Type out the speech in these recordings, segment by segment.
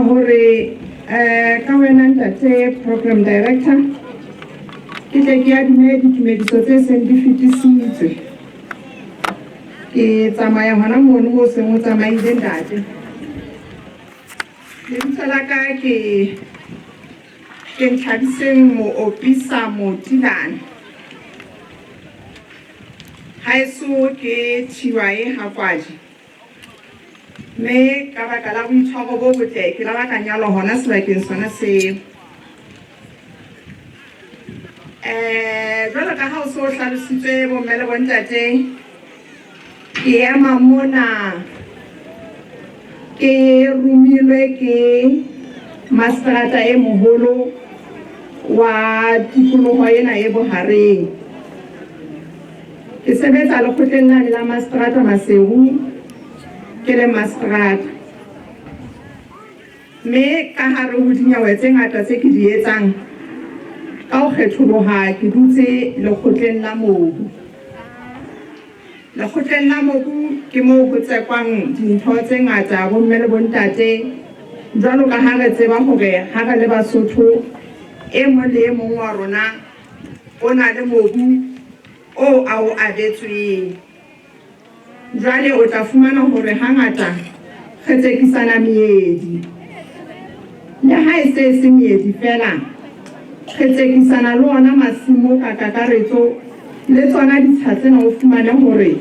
hore ka wena ntate program director ke tle ke adime ditumediso tse seng di fetisitswe ke tsamaya hona mono ho seng o tsamaile ntate le tsala ka ke nthabiseng mo opisa mo tilana haeso ke thiwae ha kwaje me ka baka la boitshwaro bo botle ke la bakanyalo hona sebakeng sona se jwalo ka ha o so hlalositswe bo mme le bontate ke ema mona ke rumilwe ke Maseterata e moholo wa Tikoloho ena e bohareng ke sebetsa lekgotleng la Maseterata Maseru ke le Maseterata me ka hare ho dinyawe tse ngata tse ke di etsang ka ho kgetholoha ke dutse lekgotleng la mobu. Lekgotleng la mobu ke moo ho tsekwang dintho tse ngata bo mme le bontate jwalo ka ha re tseba hore ha re le Basotho e mong le e mong wa rona o na le mobu o a o abetsweng. Jwale o tla fumana hore hangata re tsekisana meedi le ha e se meedi fela re tsekisana le ona masimo ka kakaretso le tsona ditsha tsena o fumane hore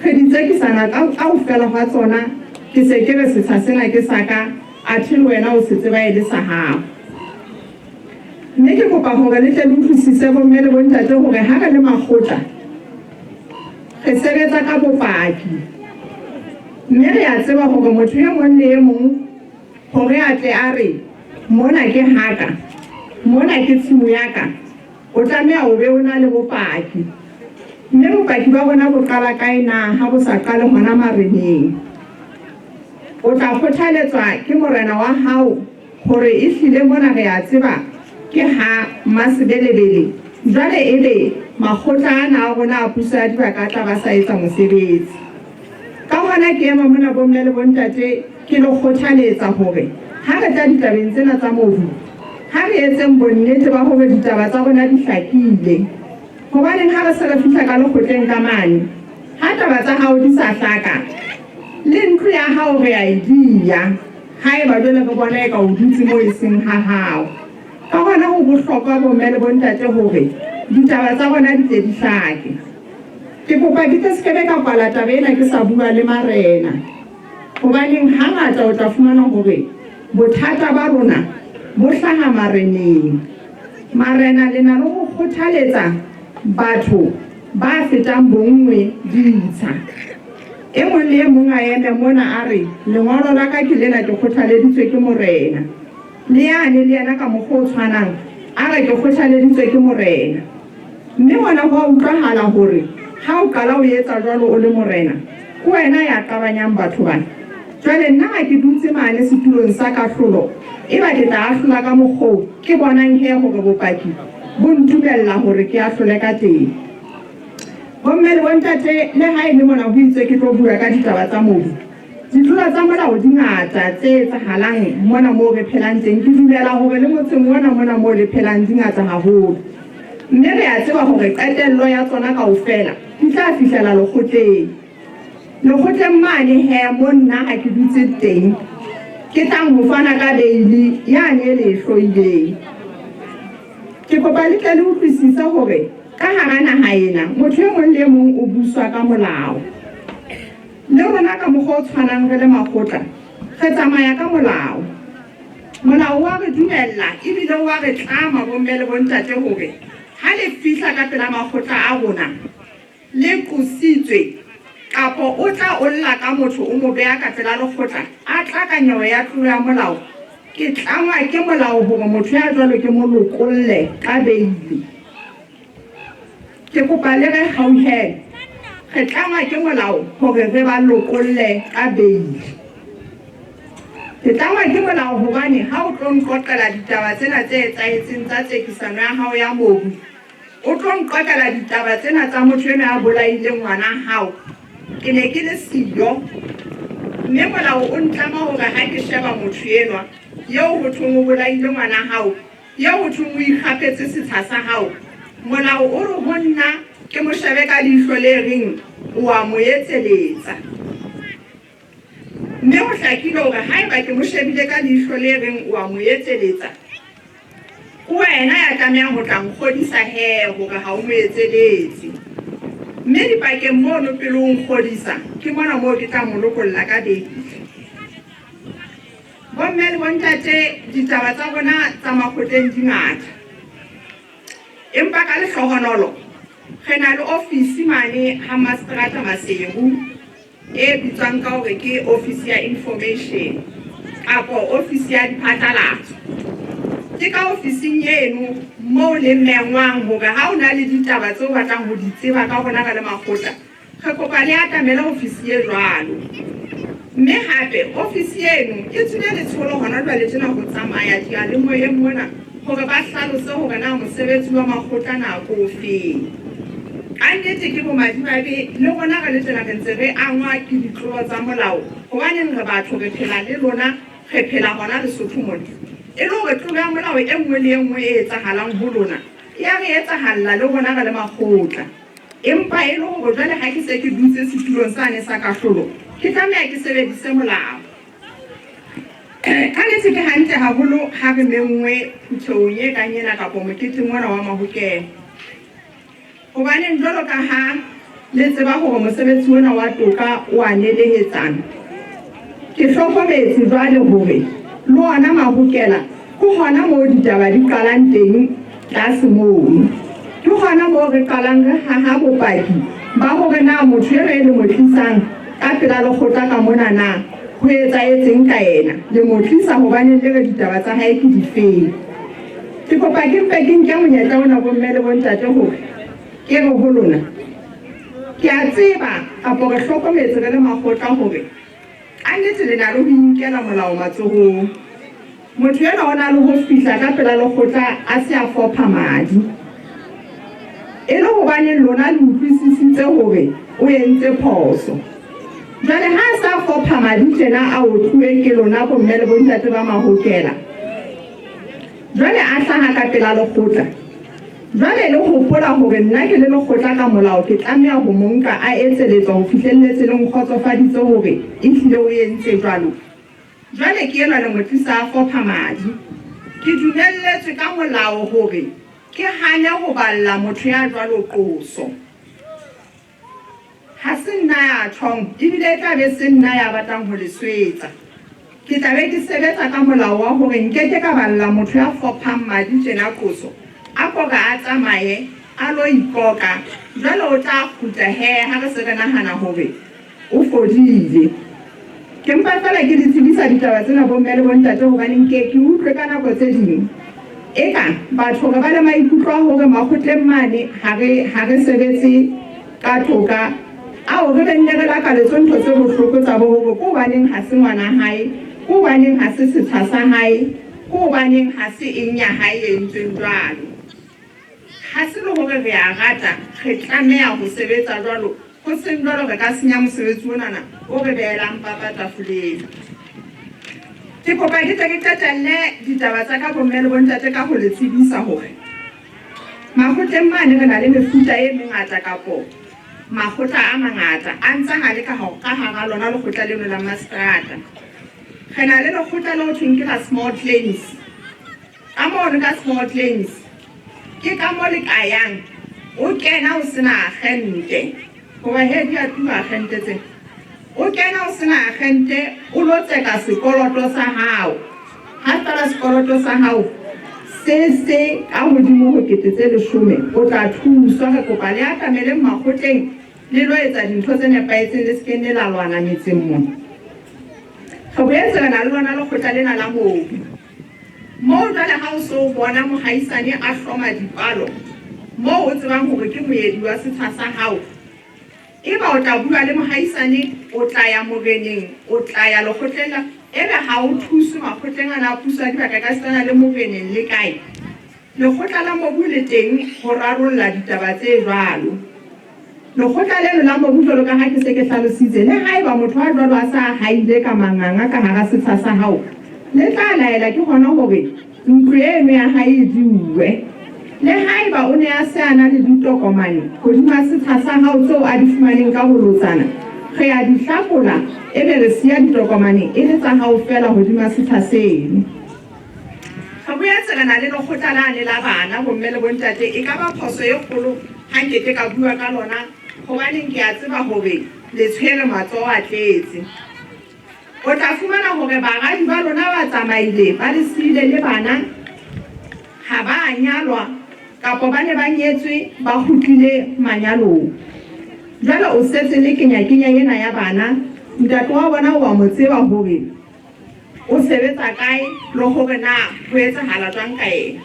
re di tsekisana kaofela ha tsona ke se ke re setsha sena ke saka athe le wena o se tseba e le sa hao. Mme ke kopa hore le tle le utlwisise bo mme le bontate hore ha re le makgotla re sebetsa ka bopaki mme re a tseba hore motho e mong le e mong hore a tle a re mona ke haka mona ke tshimo ya ka o tlameha o be o na le bopaki mme bopaki ba bona bo qala kae na ha bo sa qale hona mareneng o tla kgothaletswa ke morena wa hao hore e hlile mona re a tseba ke ha Masebelebele jwale ele makgotla ana a rona a puso ya dibaka tla ba sa etsa mosebetsi ka hona ke ema mona bo mme le bontate ke le kgothaletsa hore ha re tla ditabeng tsena tsa mobu ha re etseng bonnete ba hore ditaba tsa rona di hlakile hobaneng ha re se re fihla ka lekgotleng ka mane ha taba tsa hao di sa hlaka le ntlo ya hao re a ediya haeba jwale re bona e ka o dutse mo e seng ha hao ka hona ho bohlokwa bo mme le bontate hore ditaba tsa rona di tle di hlake ke kopa ke se kebe ka kwala taba ena ke sa bua le marena hobaneng hangata o tla fumana hore bothata ba rona bo hlaha mareneng marena le na le go kgothaletsa batho ba fetang bonngwe ditsha e mong le e mong a eme mona a re lengolo la ka ke lena ke kgothaleditswe ke morena le yane le yena ka mokgwa o tshwanang a re ke kgothaleditswe ke morena mme ngwana ho utlwahala hore ha o qala o etsa jwalo o le morena ke wena ya qabanyang batho bana jwale nna ha ke dutse mane setulong sa kahlolo e ba ke tla ahlola ka mokgwa ke bonang he hore bopaki bo ntumella hore ke ahlole ka teng bomme le bontate le ha e le mona ho itse ke tlo bua ka ditaba tsa mobu ditlolo tsa molao di ngata tse etsahalang mona moo re phelang teng ke dumela hore le motseng mona moo le phelang di ngata haholo mme re a tseba hore qetello ya tsona kaofela di tla fihlela lekgotleng mane he mo nna ha ke dutse teng ke tlang ho fana ka beili yane le hloileng ke kopa le tle le utlwisise hore ka hara naha ena motho e mong le mong o buswa ka molao le rona ka mokgwa o tshwanang re le makgotla re tsamaya ka molao wa re dumella ebile wa re tlama bo mme le bontate hore ha le fihla ka pela makgotla a rona le qositswe kapo o tla o lla ka motho o mo beha ka pela lekgotla a tla ka nyewe ya tlolo ya molao ke tlangwa ke molao hore motho ya jwalo ke mo lokolle ka beili ke kopa le re hauhele re tlangwa ke molao hore re ba lokolle ka beili ke tlangwa ke molao hobane ha o tlo nqoqela ditaba tsena tse etsahetseng tsa tsekisano ya hao ya mobu o tlo nqoqela ditaba tsena tsa motho ena a bolaileng ngwana hao ke ne ke le siyo mme molao o ntlama hore ha ke sheba motho enwa eo ho thweng o bolaile ngwana hao, eo ho thweng o ikgapetse setsha sa hao, molao o re ho nna ke mo shebe ka leihlo le reng o a mo etseletsa. Mme ho hlakile hore haeba ke mo shebile ka leihlo le reng o a mo etseletsa, ke wena ya tlamehang ho tla nkgodisa hee hore ha o mo etseletse. Mme dipakeng mono pele o nkgodisa ke mona moo ke tla mo lokolla ka beke. Bomme le bontate, ditaba tsa rona tsa makgotleng di ngata, empa ka lehlohonolo re na le ofisi mane ha Maseterata Maseru e bitswang ka hore ke ofisi ya information kapo ofisi ya diphatlalatso. Ke ka ofising eno moo le mmengwang hore ha o na le ditaba tseo batlang ho di tseba ka rona ka le makgotla, re kopa le atamela ofisi e jwalo. Mme hape ofisi eno e tswile letsholo hona jwale tjena ho tsamaya diyalemoyeng mona hore ba hlalose hore na mosebetsi wa makgotla nako o feng. Kannete ke bomadimabe le rona ka le tjena re ntse re angwa ke ditlolo tsa molao, hobaneng re batho re phela le lona, re phela hona Lesotho mona. E le hore tlolo ya molao e nngwe le e nngwe e etsahalang ho lona ya re etsahalla le rona ka le makgotla. Empa e le hore jwale ha ke se ke dutse setulong sane sa kahlolo, ke tlameha ke sebedise molao. Kannete ke hantle haholo ha re menngwe phuthelong e kang ena kapa moketeng ona wa Mahokelo, hobaneng jwalo ka ha le tseba hore mosebetsi ona wa toka o a nelehetsana, ke hlokometse jwale hore le ona Mahokela ke hona moo ditaba di qalang teng tlase moo. Ke hona moo re qalang re haha bopaki ba hore na motho e re le mo tlisang ka pela lekgotla ka mona na ho etsahetseng ka yena, le mo tlisa hobaneng le re ditaba tsa hae ke difeng. Ke kopa ke mpe ke nke monyetla ona bomme le bontate hore ke re ho lona, ke a tseba kapo re hlokometse re le makgotla hore kannete le na le ho inkela molao matsohong. Motho ena o na le ho fihla ka pela lekgotla a se a fopha madi, e le hobaneng lona le utlwisisitse hore o entse phoso. Jwale ha sa fopha madi tjena a otluwe ke lona bomme le bontate ba Mahokela, jwale a hlaha ka pela lekgotla, jwale le hopola hore nna ke le lekgotla ka molao ke tlameha ho mo nka a etseletswa ho fihlelletse le nkgotsofaditse hore e hlile o entse jwalo. Jwale ke enwa le motlisa a fopha madi, ke dumelletswe ka molao hore ke hane ho balla motho ya jwalo qoso. Ha se nna ya tjhong, ebile e tla be se nna ya batlang ho le swetsa. Ke tla be ke sebetsa ka molao wa hore nkeke ka balla motho ya fophang madi tjena qoso a koka a tsamaye a lo ikoka, jwale o tla kgutla hee ha re se re nahana hore o fodile. Ke mpa fela ke di tsebisa ditaba tsena bomme le bontate hobaneng ke utlwe ka nako tse ding eka batho re ba le maikutlo a hore makgotleng mane ha re sebetse ka toka, ao re benne re lakaletswe ntho tse bohloko tsa bo hore ke hobaneng ha se ngwana hae, ke hobaneng ha se setsha sa hae, ke hobaneng ha se eng ya hae e entsweng jwalo. Ha se le hore re a rata re tlameha ho sebetsa jwalo, ho seng jwalo re ka senya mosebetsi onana o re behelang papa tafoleng. Ke kopa ke tle ke qetelle ditaba tsa ka bomme le bontate ka ho le tsebisa hore makgotleng mane re na le mefuta e mengata kapo makgotla a mangata a ntse a le ka hara lona lekgotla leno la Maseterata. Re na le lekgotla le ho thweng ke la small claims. Ka moo re ka small claims ke ka mo le ka yang o kena o sena agente, hoba he di a tuma agente tse, o kena o sena agente o lo tseka sekoloto sa hao, ha fela sekoloto sa hao se ka hodimo ho 10,000 o tla thuswa. Re kopa le atamele makgotleng le lo etsa dintho tse nepahetseng, le sekene la lwana metseng mona. Re boetse re na le lona lekgotla lena la mobu, moo jwale ha o so bona mohaisane a hloma dipalo moo o tsebang hore ke moedi wa setsha sa hao, eba o tla bua le mohaisane, o tla ya moreneng, o tla ya lekgotleng, ebe ha o thuse makgotleng ana a puso a dibaka ka setsana le moreneng le kae, lekgotla la mobu le teng ho rarolla ditaba tse jwalo. lekgotla leno la mobu jwalo ka ha ke se ke hlalositse le haeba motho a jwalo a sa haile ka manganga ka hara setsha sa hao le tla laela ke hona hore ntlo eno ya hae e diuwe le haeba o ne a se ana le ditokomane hodima setsha sa hao tseo a di fumaneng ka bolotsana re a di hlakola ebe re siya ditokomane e le tsa hao fela hodima setsha seno. Re boetse re na le lekgotla lane la bana bomme le bontate e ka ba phoso e kgolo ha nkeke ka bua ka lona hobaneng ke a tseba hore le tshwere matsoho a tletse. O tla fumana hore baradi ba lona ba tsamaile ba le siile le bana ha ba nyalwa kapo ba ne ba nyetswe ba kgutlile manyalong. Jwale o setse le kenyakenya ena ya bana ntate wa bona wa mo tseba hore o sebetsa kae le hore na ho etsahala jwang ka ena.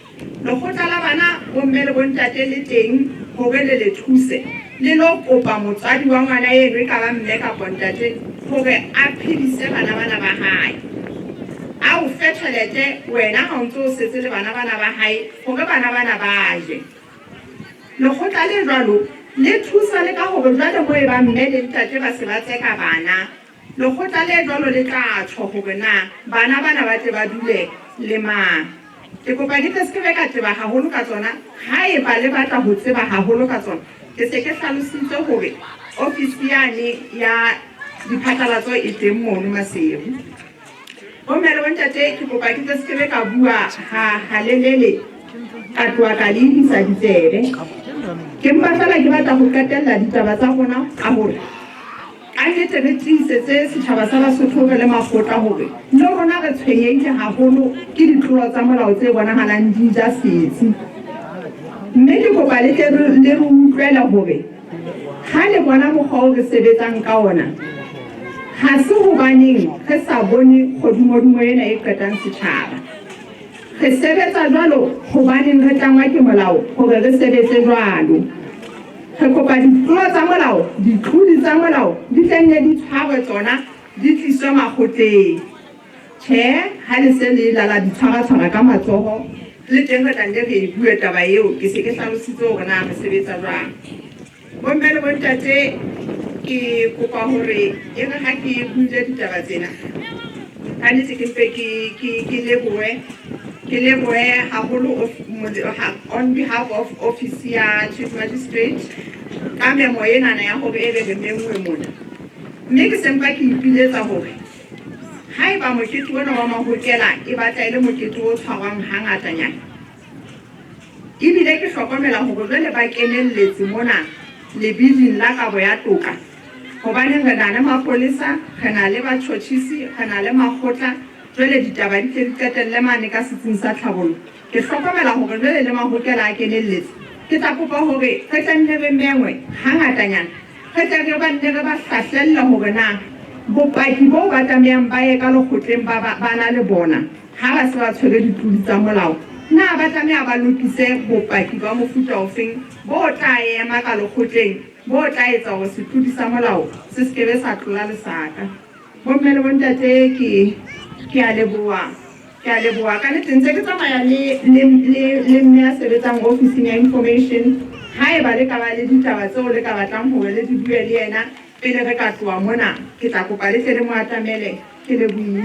Lekgotla la bana bomme le bontate le teng hore le thuse le lo kopa motswadi wa ngwana eno e ka ba mme kapa ntate hore a phedise bana ba hae a o fe tjhelete wena ha o ntso o setse le bana ba hae hore bana ba je. Lekgotla le jwalo le thusa le ka hore jwale mo e ba mme le ntate ba se ba tseka bana lekgotla le jwalo le tla tjho hore na bana ba tle ba dule le mang. Ke kopa ke se ke ka tseba haholo ka tsona haeba le batla ho tseba haholo ka tsona ke se ke hlalositse hore ofisi yane ya diphatlalatso e teng mono Maseru. Bomme le bontate ke kopa ke se ke ka bua ha lelele ka tloa ka le isa ditsebe ke mpa fela ke batla ho qetella ditaba tsa rona a hore a nnete re tiisetse setjhaba sa Basotho le makgotla hore le rona re tshwenyeile haholo ke ditlolo tsa molao tse bonahalang di ja setsi. Mme ke kopa le re utlwela hore ha le bona mokgwa o re sebetsang ka ona ha se hobaneng re sa bone kgodumodumo ena e qetang setjhaba. Re sebetsa jwalo hobaneng re tlangwa ke molao hore re sebetse jwalo. Re kopa ditlolo tsa molao ditlodi tsa molao di tlenne di tshwarwe tsona di tliswe makgotleng. Tjhe ha le se le lala di tshwara ka matsoho le teng re tlanne re e bue taba eo ke se ke hlalositse hore na re sebetsa jwang. Bomme le bontate ke kopa hore e re ha ke buile ditaba tsena ka nnete ke mpe ke lebohe haholo on behalf of office ya Chief Magistrate ka memo enana ya hore e be re menngwe mona. Mme ke sempa ke ipiletsa hore haeba mokete ona wa mahokela e batla e le mokete o tshwarwang hangatanyana ebile ke hlokomela hore jwale ba kenelletse mona lebiding la kabo ya toka hobaneng re na le mapolesa re na le batjhotjhisi re na le makgotla jwale ditaba di tle di qetelle mane ka setsing sa tlhabollo. Ke hlokomela hore jwale le mahokela a kenelletse ke tla kopa hore re tlanne re mengwe hangatanyana re tle re banne re ba hlahlella hore na bopaki bo ba tlamehang ba ye ka lekgotleng ba na le bona ha ba se ba tshwere ditlodi tsa molao na ba tlameha ba lokise bopaki ba mofuta ofeng bo tla ema ka lekgotleng bo tla etsa hore setlodi sa molao se se kebe sa tlola lesaka. Bomme le bontate ke a leboha ka nnete ntse ke tsamaya le mme ya sebetsang ofising ya information haeba le ka ba le ditaba tseo le ka batlang hore le di bue le yena pele re ka tloha mona ke tla kopa le tle le mo atamele ke lebohile.